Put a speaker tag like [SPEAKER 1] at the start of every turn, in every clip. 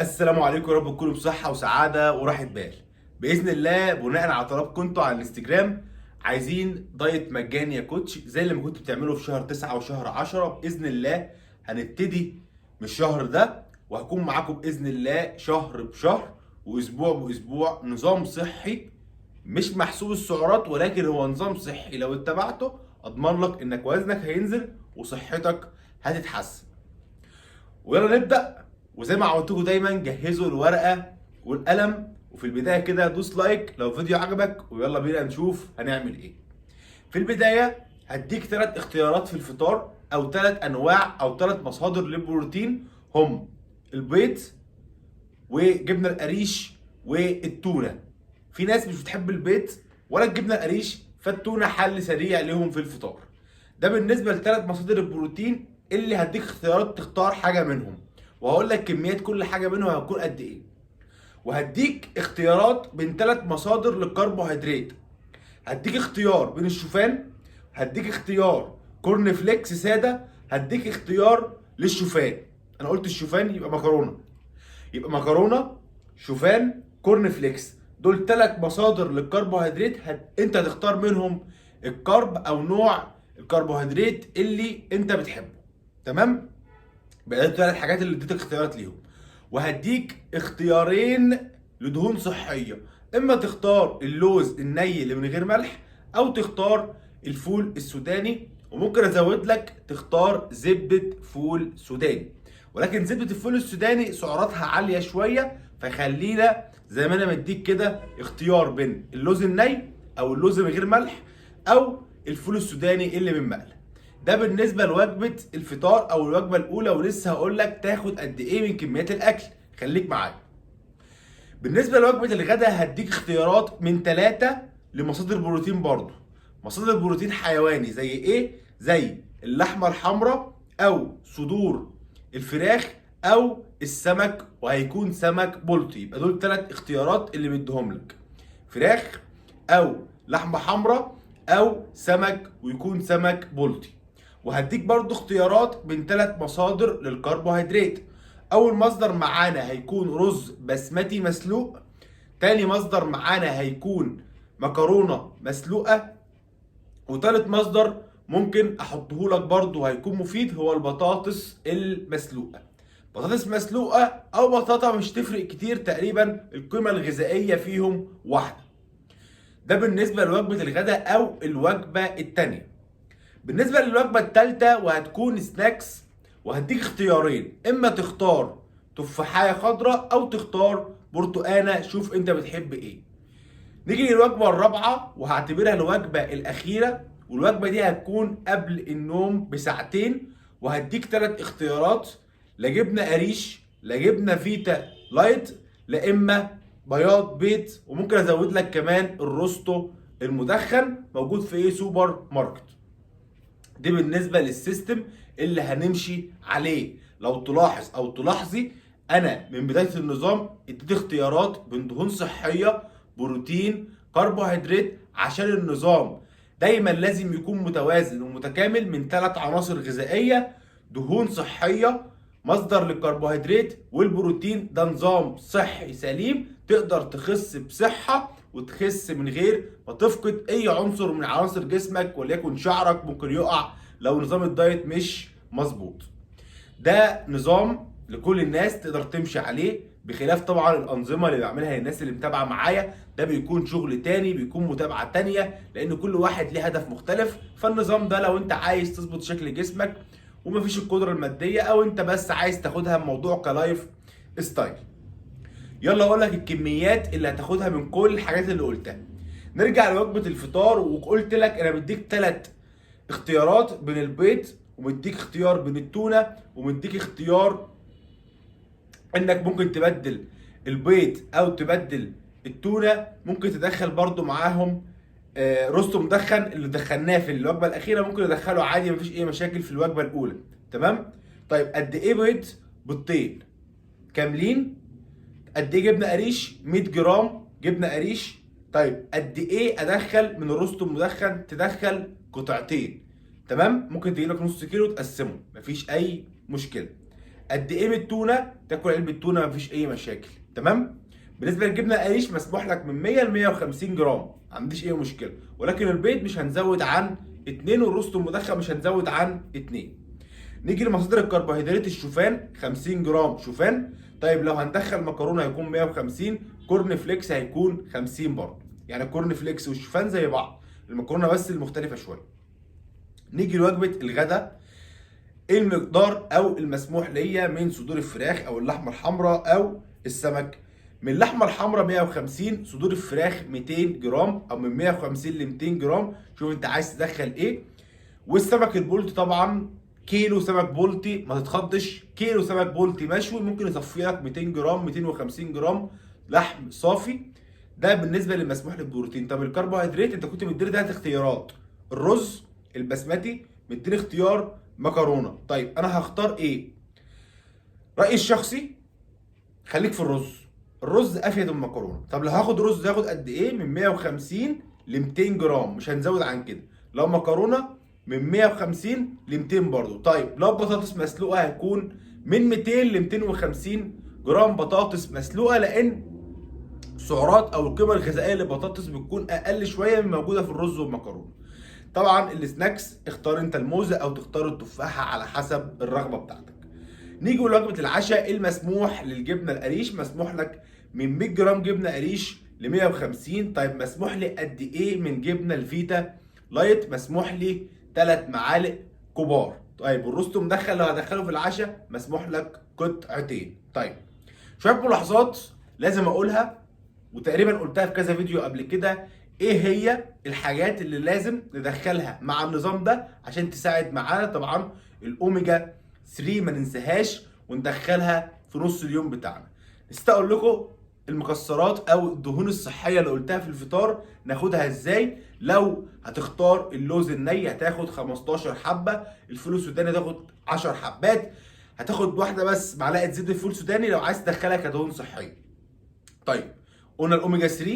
[SPEAKER 1] السلام عليكم، يا رب تكونوا بصحة وسعادة وراحة بال. بإذن الله بناء على طلبكم انتوا على الانستجرام عايزين دايت مجاني يا كوتش زي اللي ما كنتوا بتعملوا في شهر 9 وشهر 10. بإذن الله هنبتدي من الشهر ده وهكون معاكم بإذن الله شهر بشهر وأسبوع بأسبوع. نظام صحي مش محسوب السعرات، ولكن هو نظام صحي لو اتبعته أضمن لك إنك وزنك هينزل وصحتك هتتحسن. ويلا نبدأ. وزي ما عودتكم دايما جهزوا الورقة والقلم، وفي البداية كده دوس لايك لو الفيديو عجبك، ويلا بينا نشوف هنعمل ايه. في البداية هديك 3 اختيارات في الفطار، او 3 انواع او 3 مصادر للبروتين، هم البيض وجبنة القريش والتونة. في ناس مش بتحب البيض ولا الجبنة القريش، فالتونة حل سريع ليهم في الفطار. ده بالنسبة ل3 مصادر البروتين اللي هديك اختيارات تختار حاجة منهم، وهقول لك كميات كل حاجة منهم هتكون قد ايه. وهديك اختيارات بين 3 مصادر للكربوهيدرات. هديك اختيار بين الشوفان، هديك اختيار كورن فليكس سادة، هديك اختيار للشوفان. انا قلت الشوفان يبقى مكرونة، يبقى مكرونه، شوفان، كورن فليكس. دول 3 مصادر للكربوهيدرات، انت هتختار منهم الكرب او نوع الكربوهيدرات اللي انت بتحبه. تمام؟ بقى دول 3 حاجات اللي اديتك اختيارات ليهم. وهديك اختيارين لدهون صحيه، اما تختار اللوز الني اللي من غير ملح، او تختار الفول السوداني. وممكن ازود لك تختار زبده فول سوداني، ولكن زبده الفول السوداني سعراتها عاليه شويه، فخلينا زي ما انا مديك كده اختيار بين اللوز الني او اللوز من غير ملح او الفول السوداني اللي من مقلة. ده بالنسبه لوجبه الفطار او الوجبه الاولى، ولسه هقول لك تاخد قد ايه من كميات الاكل، خليك معايا. بالنسبه لوجبه الغداء هديك اختيارات من 3 لمصادر بروتين برضو. مصادر بروتين حيواني زي ايه؟ زي اللحمه الحمراء او صدور الفراخ او السمك، وهيكون سمك بلطي. يبقى دول 3 اختيارات اللي مديهم لك: فراخ او لحمه حمراء او سمك، ويكون سمك بلطي. وهديك برضو اختيارات من 3 مصادر للكربوهيدرات. اول مصدر معانا هيكون رز بسمتي مسلوق، تاني مصدر معانا هيكون مكرونه مسلوقه، وتالت مصدر ممكن احطه لك برضو هيكون مفيد هو البطاطس المسلوقه. بطاطس مسلوقه او بطاطا مش تفرق كتير، تقريبا القيمه الغذائيه فيهم واحده. ده بالنسبه لوجبه الغداء او الوجبه الثانيه. بالنسبه للوجبه الثالثه وهتكون سناكس، وهديك اختيارين، اما تختار تفاحيه خضراء او تختار برتقانه، شوف انت بتحب ايه. نيجي للوجبه الرابعه وهعتبرها الوجبه الاخيره، والوجبه دي هتكون قبل النوم بساعتين. وهديك 3 اختيارات: لا جبنه قريش، لا جبنه فيتا لايت، لا اما بياض بيض. وممكن ازود لك كمان الروستو المدخن، موجود في ايه سوبر ماركت. دي بالنسبه للسيستم اللي هنمشي عليه. لو تلاحظ او تلاحظي انا من بدايه النظام اديت اختيارات بين دهون صحيه، بروتين، كربوهيدرات، عشان النظام دايما لازم يكون متوازن ومتكامل من 3 عناصر غذائيه: دهون صحيه، مصدر للكربوهيدرات، والبروتين. ده نظام صحي سليم تقدر تخس بصحة وتخس من غير ما تفقد اي عنصر من عناصر جسمك، وليكن شعرك ممكن يقع لو نظام الدايت مش مظبوط. ده نظام لكل الناس تقدر تمشي عليه، بخلاف طبعا الانظمه اللي بعملها للناس اللي متابعه معايا. ده بيكون شغل تاني، بيكون متابعه تانيه، لان كل واحد ليه هدف مختلف. فالنظام ده لو انت عايز تظبط شكل جسمك ومفيش القدره الماديه، او انت بس عايز تاخدها بموضوع كلايف ستايل. يلا اقول لك الكميات اللي هتاخدها من كل الحاجات اللي قلتها. نرجع لوجبه الفطار، وقلت لك انا بديك 3 اختيارات بين البيض، ومديك اختيار بين التونه، ومديك اختيار انك ممكن تبدل البيض او تبدل التونه. ممكن تدخل برضو معاهم رستو مدخن اللي دخلناه في الوجبه الاخيره، ممكن ندخله عادي مفيش اي مشاكل في الوجبه الاولى. تمام؟ طيب قد ايه بيض؟ بيضتين كاملين. قد ايه جبنه قريش؟ 100 جرام جبنه قريش. طيب قد ايه ادخل من الرستو المدخن؟ تدخل قطعتين. تمام؟ ممكن تجيب لك نص كيلو تقسمه، مفيش اي مشكله. قد ايه من التونه تاكل علبه تونه مفيش اي مشاكل. تمام. بالنسبه للجبنه القريش مسموح لك من 100 ل 150 جرام، ما عنديش اي مشكله، ولكن البيض مش هنزود عن 2، والروست المدخن مش هنزود عن 2. نيجي لمصادر الكربوهيدرات، الشوفان 50 جرام شوفان. طيب لو هندخل مكرونه هيكون 150، كورن فليكس هيكون 50 برضه، يعني الكورن فليكس والشوفان زي بعض، المكرونه بس المختلفه شويه. نيجي لوجبه الغداء، ايه المقدار او المسموح ليا من صدور الفراخ او اللحمه الحمراء او السمك؟ من اللحمه الحمراء 150، صدور الفراخ 200 جرام او من 150 ل 200 جرام، شوف انت عايز تدخل ايه. والسمك البلطي طبعا كيلو سمك بلطي ما تتخضش، كيلو سمك بلطي مشوي ممكن يصفي لك 200 جرام 250 جرام لحم صافي. ده بالنسبه للمسموح للبروتين. طب الكربوهيدرات انت كنت مديني 3 اختيارات، الرز، البسمتي، مديني اختيار مكرونه. طيب انا هختار ايه؟ رايي الشخصي خليك في الرز، الرز افيد من المكرونه. طب لو هاخد رز هاخد قد ايه؟ من 150 ل 200 جرام، مش هنزود عن كده. لو مكرونه من 150 ل 200 برضو. طيب لو بطاطس مسلوقه هيكون من 200 ل 250 جرام بطاطس مسلوقه، لان السعرات او القيمه الغذائيه للبطاطس بتكون اقل شويه من موجوده في الرز والمكرونه. طبعا السناكس اختار انت الموزه او تختار التفاحه على حسب الرغبه بتاعتك. نيجي لوجبه العشاء، المسموح للجبنه القريش مسموح لك من 100 جرام جبنه قريش ل 150. طيب مسموح لي قد ايه من جبنه الفيتا لايت؟ مسموح لي 3 معالق كبار. طيب الروستو مدخل لو هدخله في العشاء مسموح لك قطعتين. طيب شويه ملاحظات لازم اقولها، وتقريبا قلتها في كذا فيديو قبل كده. ايه هي الحاجات اللي لازم ندخلها مع النظام ده عشان تساعد معانا؟ طبعا الاوميجا 3 ما ننساهاش وندخلها في نص اليوم بتاعنا. نسيت اقول لكم المكسرات او الدهون الصحيه اللي قلتها في الفطار ناخدها ازاي. لو هتختار اللوز الني هتاخد 15 حبه، الفول السوداني هتاخد 10 حبات، هتاخد واحده بس معلقه زيت الفول السوداني لو عايز تدخلها كدهون صحيه. طيب قلنا الاوميجا 3،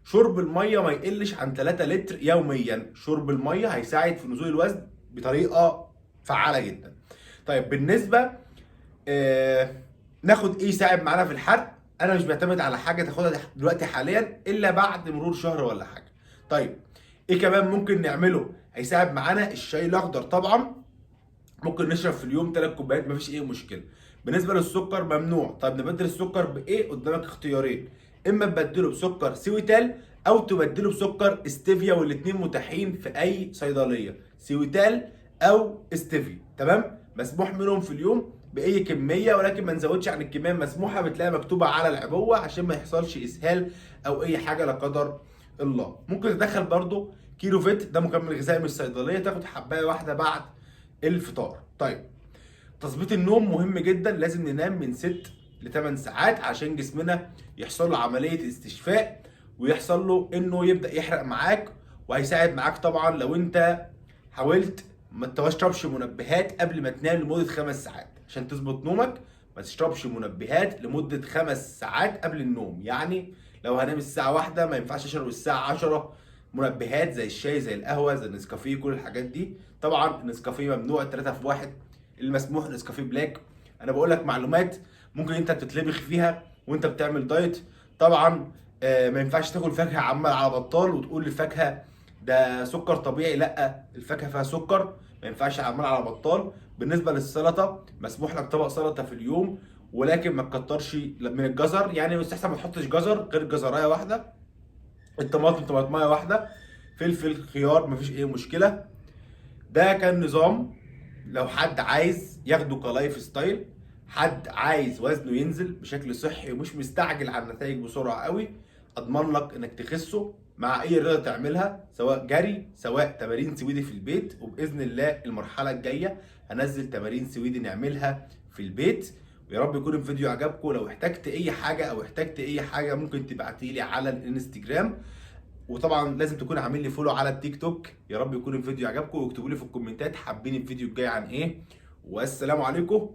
[SPEAKER 1] شرب الميه ما يقلش عن 3 لتر يوميا. شرب الميه هيساعد في نزول الوزن بطريقه فعاله جدا. طيب بالنسبه ناخد ايه يساعد معانا في الحرق؟ انا مش بعتمد على حاجه تاخدها دلوقتي حاليا الا بعد مرور شهر ولا حاجه. طيب ايه كمان ممكن نعمله هيساعد معانا؟ الشاي الاخضر طبعا، ممكن نشرب في اليوم 3 كوبايات مفيش اي مشكله. بالنسبه للسكر ممنوع. طيب نبدل السكر بايه؟ قدامك اختيارين، اما تبدله بسكر سويتال او تبدله بسكر استيفيا، والاثنين متاحين في اي صيدليه، سويتال او استيفيا. تمام. مسموح منهم في اليوم باي كميه، ولكن ما نزودش عن الكميه المسموحه، بتلاقي مكتوبه على العبوه عشان ما يحصلش اسهال او اي حاجه لا قدر الله. ممكن تدخل برضو كيلو فيت، ده مكمل غذائي من الصيدليه، تاخد حبايه واحده بعد الفطار. طيب تظبيط النوم مهم جدا، لازم ننام من 6 ل 8 ساعات عشان جسمنا يحصل له عمليه استشفاء ويحصل له انه يبدا يحرق معاك. وهيساعد معاك طبعا لو انت حاولت ما تشربش منبهات قبل ما تنام لمده 5 ساعات عشان تظبط نومك. ما تشربش منبهات لمده 5 ساعات قبل النوم، يعني لو هنام الساعه 1 ما ينفعش اشرب الساعه 10 منبهات زي الشاي زي القهوه زي النسكافيه كل الحاجات دي. طبعا النسكافيه ممنوع 3 في 1، المسموح نسكافيه بلاك. انا بقول لك معلومات ممكن انت تتلبخ فيها وانت بتعمل دايت. طبعا ما ينفعش تاكل فاكهه عمال على بطال وتقول الفاكهه ده سكر طبيعي، لا الفاكهه فيها سكر، ما ينفعش عمال على بطال. بالنسبه للسلطه مسموح لك طبق سلطه في اليوم، ولكن ما تكترش من الجزر، يعني يستحسن ما تحطش جزر غير جزرايه واحده، الطماطم طماطمايه واحده، فلفل خيار مفيش اي مشكله. ده كان نظام لو حد عايز ياخده كلايف ستايل، حد عايز وزنه ينزل بشكل صحي ومش مستعجل على النتائج بسرعه قوي، اضمن لك انك تخسه مع اي رياضه تعملها، سواء جري سواء تمارين سويدي في البيت. وباذن الله المرحله الجايه هنزل تمارين سويدي نعملها في البيت. ويا رب يكون الفيديو عجبكم. لو احتجت اي حاجه او احتجت اي حاجه ممكن تبعتيلي على الانستجرام، وطبعا لازم تكون عامل لي فولو على التيك توك. يا رب يكون الفيديو عجبكم، واكتبوا لي في الكومنتات حابين الفيديو الجاي عن ايه. والسلام عليكم.